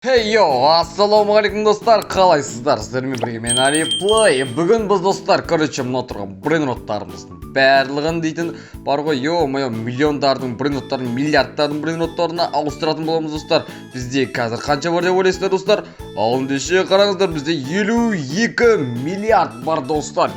Ассалаумағалейкум достар, қалайсыздар? Сіздермен бірге мен Алиплей. Бүгін біз достар, мына тұрған брейнроттарымыздың барлығын дейтін бар ғой, миллиондардың брейнроттарын миллиардтардың брейнроттарына ауыстыратын боламыз достар. Бізде қазір қанша бар деп ойлайсыздар достар? Ал ендеше қараңыздар, бізде 52 миллиард бар достар.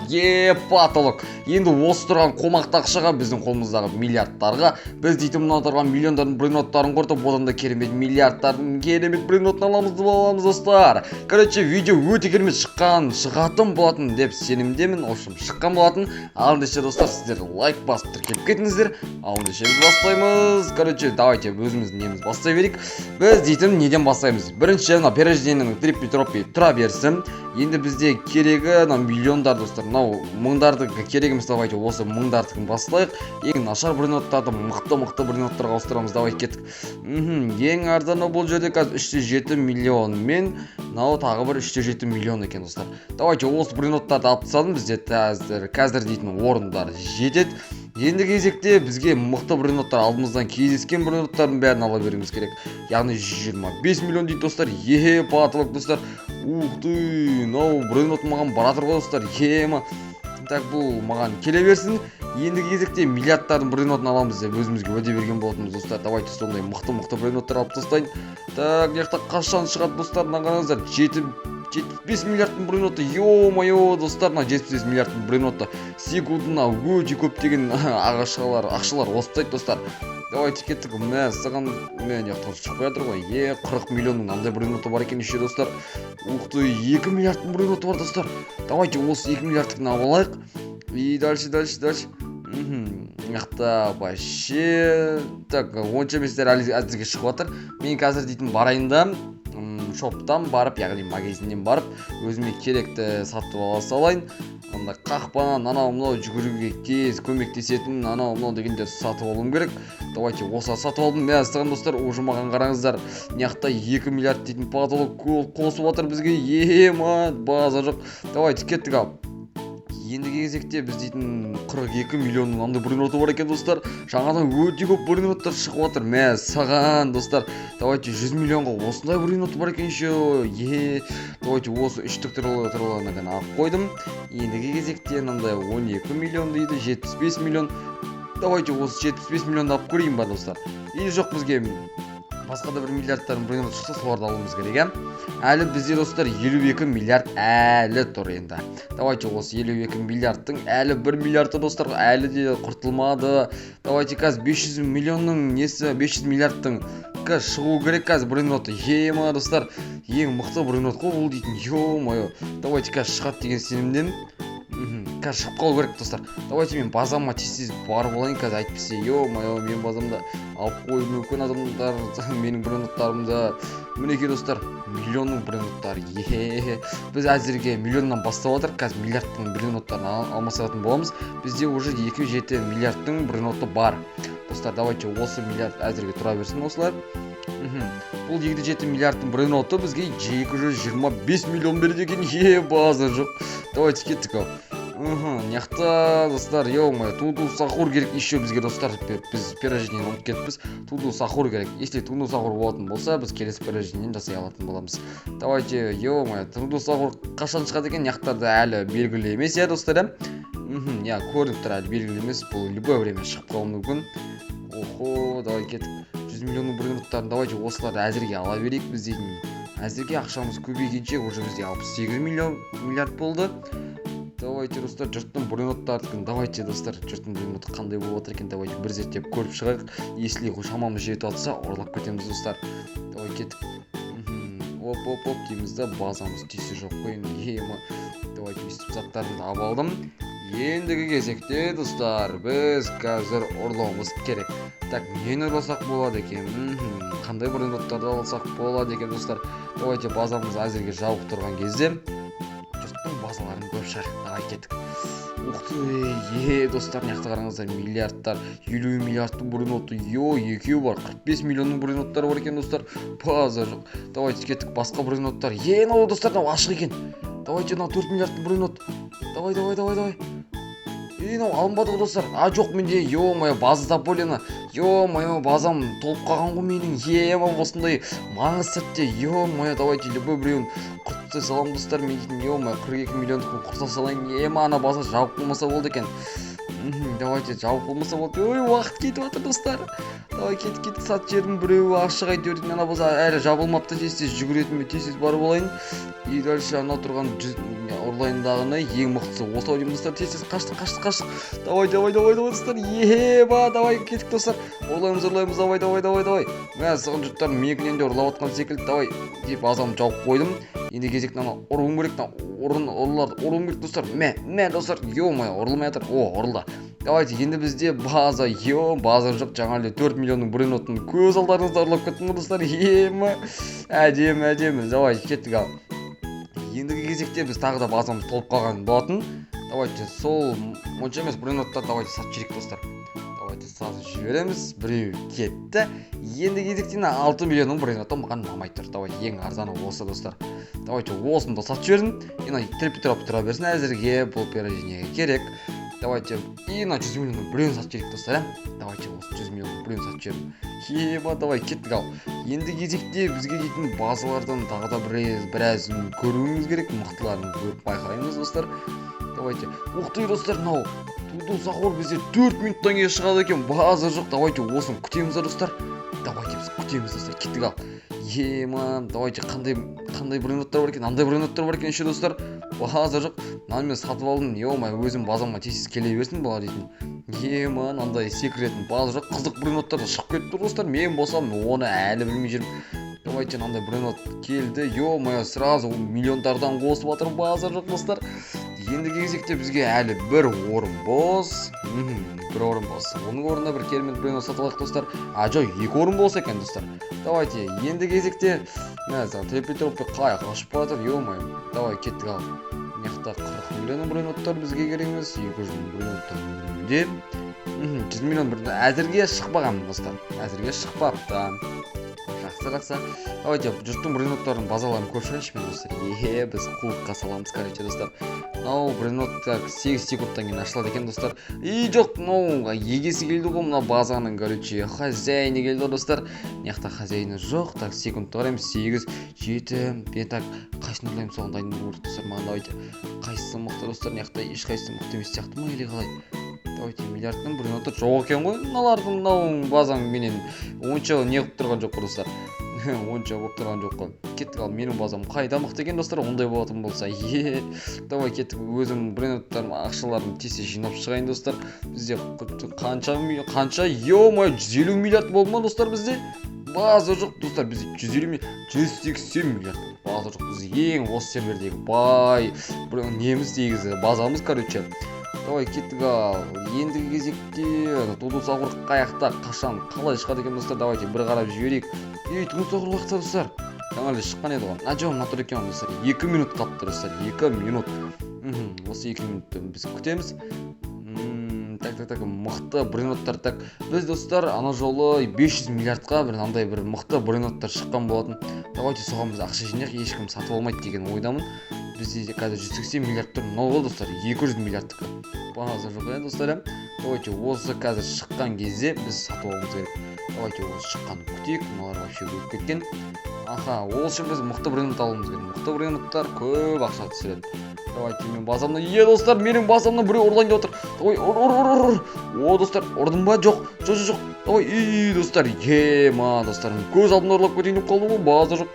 Потолок. Енді осы тұрған қомақты ақшаға, біздің қолымыздағы миллиардтарға біз дейтін мына тұрған миллиондардың брейнроттарын қортып, одан да керемет миллиардтардың керемет брейнроттарын аламыз достар. Видео өте керемет шығатын болатын деп сенімдемін. Шыққан болатын. Ал ендеше достар, сіздер лайк басып тіркеліп кетіңіздер. Ал ендеше біз бастаймыз. Давайте өзіміздің неміз бастай берейік. Біз дейтін неден бастаймыз? Бірінші перерождениенің триппи тұра берсін. Енді бізде керегі миллиондар достар. Мыңдарды керегіміз, давайте осы мыңдардыкін бастайық. Ең нашар брейнроттарды мықты брейнроттарға ауыстырамыз. Давайте кеттік. Ең арзаны бұл жерде қазір 307 миллион мен тағы бір 307 миллион екен достар. Давайте осы брейнроттарды алып тастадым. Бізде қазір дейтін орындар жетеді. Енді кезекте бізге мықты брейнроттар алдымыздан кездескен брейнроттардың бәрін ала беруіміз керек. Яғни 125 миллион дейді достар. Потолок достар. Ух ты, брейнрот маған баратыр ғой достар. Так, бұл маған келе берсін. Енді кезекте миллиардтардың брейнротын аламыз деп өзімізге уәде берген болатынбыз достар. Давайте сондай мықты брейнроттар алып тастайын. Так, яқта қашан шығады достар? Қараңыздар, 75 миллиардтың брейнроты. Достар, 75 миллиардтың брейнроты секундына өте көптеген ақшалар осып тастайды достар. Давайте кеттік. Саған мен яқтан шықпай жатыр ғой. 40 миллионның андай брейнроты бар екен еще достар. Ух ты, 2 миллиардтың брейнроты бар достар. Давайте осы 2 миллиардтың алайық. И дальше. Яқта вообще. Так, онша еместер әзірге шығып жатыр. Мен қазір дейтін барайын да шоптан барып, яғни магазиннен барып, өзіме керекті сатып ала салайын. Онда қақпанан анау жүгіруге көмектесетін анау дегендер сатып алуым керек. Давайте осы сатып алдым. Саған достар, маған қараңыздар. Яқта 2 миллиард дейтін потолок қосып отыр бізге. База жоқ. Давайте кеттік ал. Енді кезекте біз дейтін 42 миллионның андай брейнроты бар екен достар. Жаңадан өте көп брейнроттар шығып отыр. Саған достар, давайте 100 миллионға осындай брейнроты бар екен еще. Давайте осы 3-тік түрлерін алып қойдым. Енді кезекте 12 миллион дейді, 75 миллион. Давайте осы 75 миллионды алып көрейін ба достар. Или жоқ, бізге басқа да бір миллиардтардың брейнроты шықса, соларды алуымыз керек. Әлі бізде достар 52 миллиард әлі тұр енді. Давайте осы 52 миллиардтың әлі 1 миллиарды достар әлі де құртылмады. Давайте қазір 500 миллионның 500 миллиардтың шығу керек қазір брейнроты. Достар, ең мықты брейнрот қой бұл дейтін. Давайте қазір шығады деген сенімдемін. Қазір шығып қалу керек достар. Давайте мен базама тез барып алайын қазір, әйтпесе мен базамда алып қою мүмкін адамдар менің брейнроттарымда. Мінекей достар, миллионның брейнроттары. Біз әзірге миллионнан бастап жатыр. Қазір миллиардтың брейнроттарын алмасатын боламыз. Бізде уже 27 миллиардтың брейнроты бар достар. Давайте осы миллиард әзірге тұра берсін осылар. Бұл 27 миллиардтың брейнроты бізге 225 миллион береді екен. База жоқ. Давайте кеттік ал. Яқта достар, туду сахур керек еще бізге достар. Біз перерождениені ұмытып кетіппіз. Туду сахур керек. Если туду сахур болатын болса, біз келесі перерождениені жасай алатын боламыз. Давайте, туду сахур қашан шығады екен? Яқтарды әлі белгілі емес достар. Көрініп тұр, әлі белгілі емес. Бұл любое время шығып қалуы мүмкін. Давай кеттік. 100 миллионның брейнроттарын давайте осыларды әзірге ала берейік. Біз дейтін әзірге ақшамыз көбейгенше уже бізде 68 миллиард болды. Давайте достар, жұрттың брейнроттарын, давайте достар, жұрттың брейнроты қандай болып отыр екен, давайте бір зерттеп көріп шығайық. Если шамамыз жетіп жатса, орлап кетеміз достар. Давай кеттік. Оп дейміз да, базамыз түйсі жоқ қойын. Давайте өстіп заттарымды алып алдым. Ендігі кезекте достар, біз қазір ұрлауымыз керек. Так, нені ұрласақ болады екен? Қандай брейнроттарды алсақ болады екен достар? Давайте базамыз әзірге жауып тұрған кезде жұрттың базаларын көп шығар. Давай кеттік. Ух ты, достар, яқта қараңыздар, миллиардтар, 50 миллиардтың брейнроты, екеу бар, 45 миллионның брейнроттары бар екен достар. База жоқ. Давайте кеттік, басқа брейнроттар. Достар, ашық екен. Давайте 4 миллиардтың брейнрот. Давай. мынау алынбады ғой достар. Жоқ менде, ё-моё, база заполнена. Ё-моё, базам толып қалған ғой менің. Осындай маңызды сәтте, ё-моё, давайте любой біреуін құрттай саламын достар. Мен дейтін, ё-моё, 42 миллиондық құрта салайын. Ана база жабық болмаса болды екен. Давайте жауып болмаса болды. Ой, уақыт кетіп жатыр достар. Давай кет сат жердің біреуі ашық әйтеуір. Ана болса әлі жабылмапты, тез жүгіретін тез барып алайын. И дальше ана тұрған орлайындағыны ең мықтысы осы ау деймін достар. Тез қаштық. Давай достар. Давай кеттік достар. Орлаймыз. Давай. Мә саған жұрттар менікінен де ұрлап отқан секілді. Давай деп базамды жауып қойдым. Енді кезекті ана ұруым керек. Ұруым керек достар. Мә достар. Ё-моё, ұрылмай жатыр. Ұрылды. Давайте енді бізде база жоқ. Жаңа 4 миллионның брейнотын көз алдарыңызда ұрлап кеттім достар. Әдемі. Давай кеттік ал. Ендігі кезекте біз тағы да базамыз толып қалған болатын. Давайте сол монша емес брейноттар давайте сатып жіберейік достар. Давайте сатып жібереміз. Біреу кетті. Енді кезекте 6 миллионның брейноты маған ұнамай тұр. Давайте ең арзаны осы достар. Давайте осыны да сатып жібердім. Енді трепетроп тұра берсін әзірге, бұл операциyaga керек. Давайте и на 100 миллионның біреуін сатып жіберейік достар. Давайте осы 100 миллионның біреуін сатып жібердім. Давай кеттік ал. Енді кезекте бізге дейтін базалардан тағы да біраз көруіміз керек. Мықтыларын көріп байқаймыз достар. Давайте. Уқтай достар, мынау Туду Сахур бізде 4 минуттан кейін шығады екен. База жоқ. Давайте осыны күтеміз достар. Давайте біз күтеміз достар. Кеттік ал. Давайте қандай брейноттар бар екен, андай брейноттар бар екен еще достар. База жоқ. Мынаны мен сатып алдым. Өзім базама тез келе берсін бұлар дейтін. Андай секретін база жоқ. Қызық брейноттар да шығып кетті достар. Мен болсам оны әлі білмей жүрмін. Давайте андай брейнот келді. Сразу миллиондардан қосып жатыр. База жоқ достар. Енді кезекте бізге әлі бір орын бос. Оның орнына бір керемет брейнот сатылайық достар. Жоқ, 2 орын болса екен достар. Давайте енді кезекте трепетропты қай қашып жатыр. Давай кеттік ал. Мықты 40 миллионның брейноттар бізге керек емес. 200 брейноттар бөлімде. 100 миллион брейнот әзірге шықпаған достар. Шықпапты. Жақсы. Давайте жұрттың брейноттарын базаларын көріп шығайыншы мен достар. Біз қулыққа саламыз короче достар. Мынау брейноттар 8 секундтан кейін ашылады екен достар. Жоқ, мынау егесі келді ғой, мына базаның короче хозяйны келді достар. Мықты хозяйны жоқ. Так, секундты қараймыз. 8, 7. Мен так қайсыны ұрлаймын соған дайындалу керек достар. Маған давайте қайсысы мықты достар. Мықты ешқайсысы мықты емес сияқты ма или қалай? Давайте миллиардтың брейноты жоқ екен ғой. Мыналардың мынау базаң менен онша не қылып тұрған жоқ достар. Онша болып тұрған жоқ қой. Кеттік ал, менің базам қайда мықты екен достар, ондай болатын болса. Давай кеттік, өзім брейноттарым ақшаларым тез жинап шығайын достар. Бізде қанша 150 миллиард болды ма достар бізде? База жоқ достар, бізде 180 миллиард база жоқ. Біз ең осы сервердегі бай неміз дегізі базамыз короче. Давай кеттік ал. Ендігі кезекте Туду Сахур қаяқта қашан қалай шығады екен достар. Давайте бір қарап жіберейік. Туду Сахур уақытта достар. Жаңа шыққан еді ғой. Жоқ, мына тұр екен достар. 2 минут қалыпты достар. 2 минут. Осы 2 минутты біз күтеміз. Так, мықты брейноттар. Так, біз достар ана жолы 500 миллиардқа бір андай бір мықты брейноттар шыққан болатын. Давайте соған біз ақша жинайық, ешкім сатып алмайды деген ойдамын. Бізде қазір 180 миллиард тұр. Мынау ғой достар, 200 миллиардтікі. База жоқ достар. Давайте осы қазір шыққан кезде біз сатып алуымыз керек. Давайте осы шыққанын күтейік. Мыналар вообще өліп кеткен. Ол үшін біз мықты брейнот алуымыз керек. Мықты брейноттар көп ақша түсіреді. Давайте мен базамны, достар, менің базамны біреу ұрлайын деп отыр. Давай, ұр. Достар, ұрдым ба? Жоқ. Давай, достар, достарым, көз алдымда ұрлап кетейін деп қалдым ғой, база жоқ.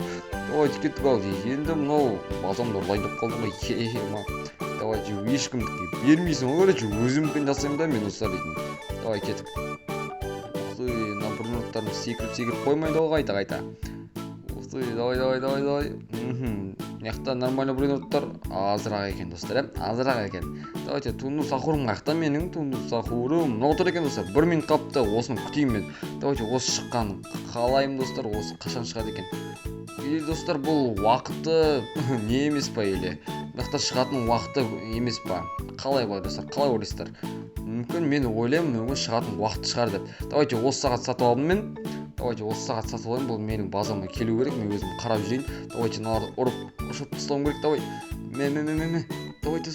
Давайте кеттік ал. Енді мынау базамды ұрлайын деп қалдым ғой, Давайте, ешкімдікке бермейсің ғой, өзімдікін жасаймын да мен достар дейтін. Давай кеттік. Мына брейноттарым секіріп қоймайды ғой қайта. Давай. Мықты нормально брейноттар азырақ екен достар, азырақ екен. Давайте Туду Сахурым қаяқта менің Туду Сахурым. Мынау тұр екен достар. 1 минут қалыпты, осыны күтейін мен. Давайте осы шыққанын қалаймын достар, осы қашан шығады екен. Достар, бұл уақыты не емес па еле? Мықты шығатын уақыты емес па? Қалай бар достар, қалай ойлайсыздар? Мүмкін мен ойлаймын, мүмкін шығатын уақыты шығар деп. Давайте осы сағат сатып алдым мен. Давайте осы сағат сатып алайын, бұл менің базама келу керек, мен өзім қарап жүрейін. Давайте мыналарды ұрып тастауым керек. Давай. давайте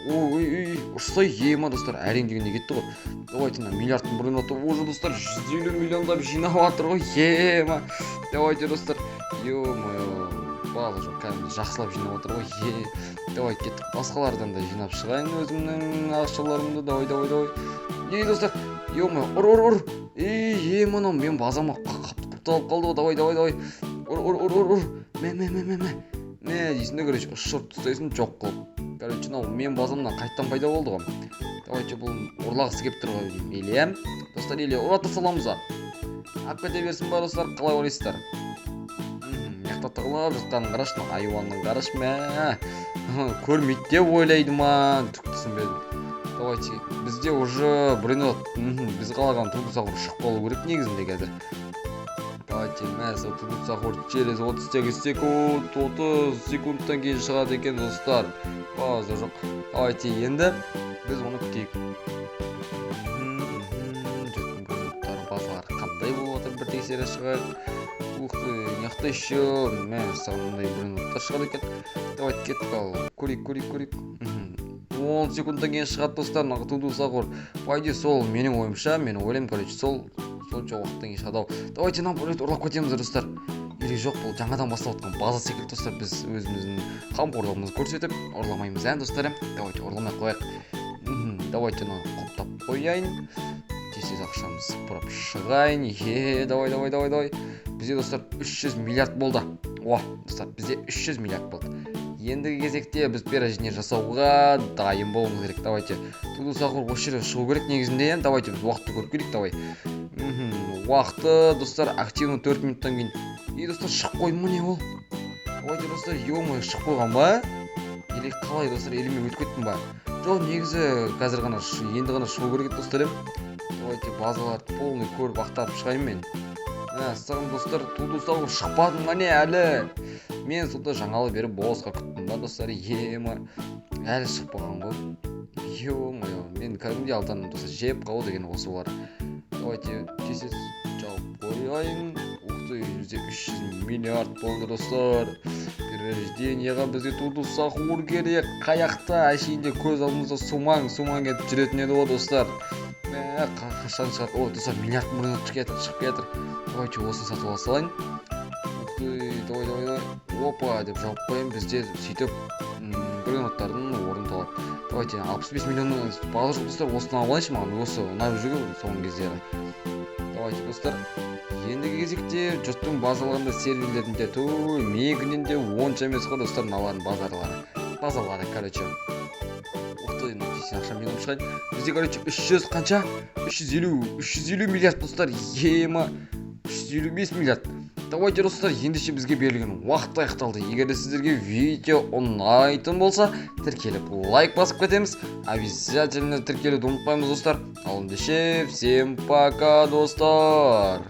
ой ұрсай ема достар, әрең дегенде кетті ғой. Давайте мына миллиардтың бірін отыр уже достар, 150 миллиондап жинап жатыр ғой, ема. Давайте достар, ё-моё, балы жоқ, кәдімгі жақсылап жинап отыр ғой. Давай кеттік, басқалардан да жинап шығайын өзімнің ақшаларымды. Давай. Достар, ё-моё, ұр. Мынау мен базама қапталып қалды ғой. Давай. Ұр. Мә дейсің де, короче, ұшырып тастайсың жоқ қылып. Короче, мен базамнан қайттан пайда болды ғой. Давайте бұл ұрлағысы келіп тұр ғой деймін. Или, достар, ұрата саламыз ба? Ақ кете берсін ба достар, қалай ойлайсыздар? Мияқта тығылып жатқанын қарашы, айуанның қарашы, мә. Көрмейді деп ойлайды ма? Түк түсінбедім. Давайте, бізде уже бірінот, біз қалаған Тудусахур шықпалу керек негізінде қазір. Давайте, мәсі Тудусахур через 38 секунд, 30 секундтан кейін шығады екен достар. Базы жоқ. Давайте, енді біз оны күтейік. Жеттің бұлттары базалары қандай болып отыр, бір тексере шығайық. Неқта еще, сағындай біріноттар шығады екен. Давайте, кеттік ал, көрейік. 10 секундтан кейін шығады достар, Тудусахур. Пайде сол менің ойымша, мен ойлаймын, короче, сонша уақыттан кейін шығады. Давайте наоборот ұрлап кетеміз достар. Или жоқ, бұл жаңадан бастап отқан база секілді достар, біз өзіміздің қамқорлығымызды көрсетіп ұрламаймыз достар. Давайте ұрламай қояйық. Давайте құптап қояйын. Тез ақшамызды сыпырып шығайын. Давай. Бізде достар 300 миллиард болды. Достар, бізде 300 миллиард болды. Ендігі кезекте біз пирожне жасауға дайын болуымыз керек. Давайте, Тудусахур осы жерден шығу керек негізінде. Давайте біз уақытты көріп келейік. Давай. Уақыты достар активно 4 минуттан кейін. Достар, шығып қойды ма не ол? Давайте достар, ё-моё, шығып қойған ба? Или қалай достар, или мен өтіп кеттім ба? Жоқ, негізі қазір ғана енді ғана шығу керек достар. Давайте базаларды полный көріп ақтарып шығайын мен. Сағым достар, Тудусахур шықпадың ма не әлі? Мен сонда жаңалы беріп босқа күттім ба достар, әлі шықпаған ғой. Ё-моё, мен кәдімде алданым достар, жеп қау деген осы олар. Давайте тез жауып қойайын. Бізде 300 миллиард болды достар. Перерождениеға бізге Тудусахур керек. Қаяқта әшейінде көз алдымызда сумаң кетіп жүретін еді ғой достар. Қашан шығады? Достар, миллиард мұрын шығып кетір. Давайте осын сатып ала салайын. Давай. Опа деп жауып қойын. Бізде сөйтіп біріноттардың орын талап. Давайте 65 миллионның балы жоқ достар, осыны алайыншы маған. Осы ұнап жүрген соңғы кездері. Давайте достар, ендігі кезекте жұрттың базаларында серверлерінде мен күнінде 10 емес қой достар, мыналардың базалары, короче. Ақшам менің шығайын. Бізде, короче, 300 қанша? 350 миллиард достар, 355 миллиард. Давайте достар, ендеше бізге берілген уақыт аяқталды. Егер де сіздерге видео ұнайтын болса, тіркеліп лайк басып кетеміз. Обязательно тіркелуді ұмытпаймыз достар. Ал ендеше, всем пока достар.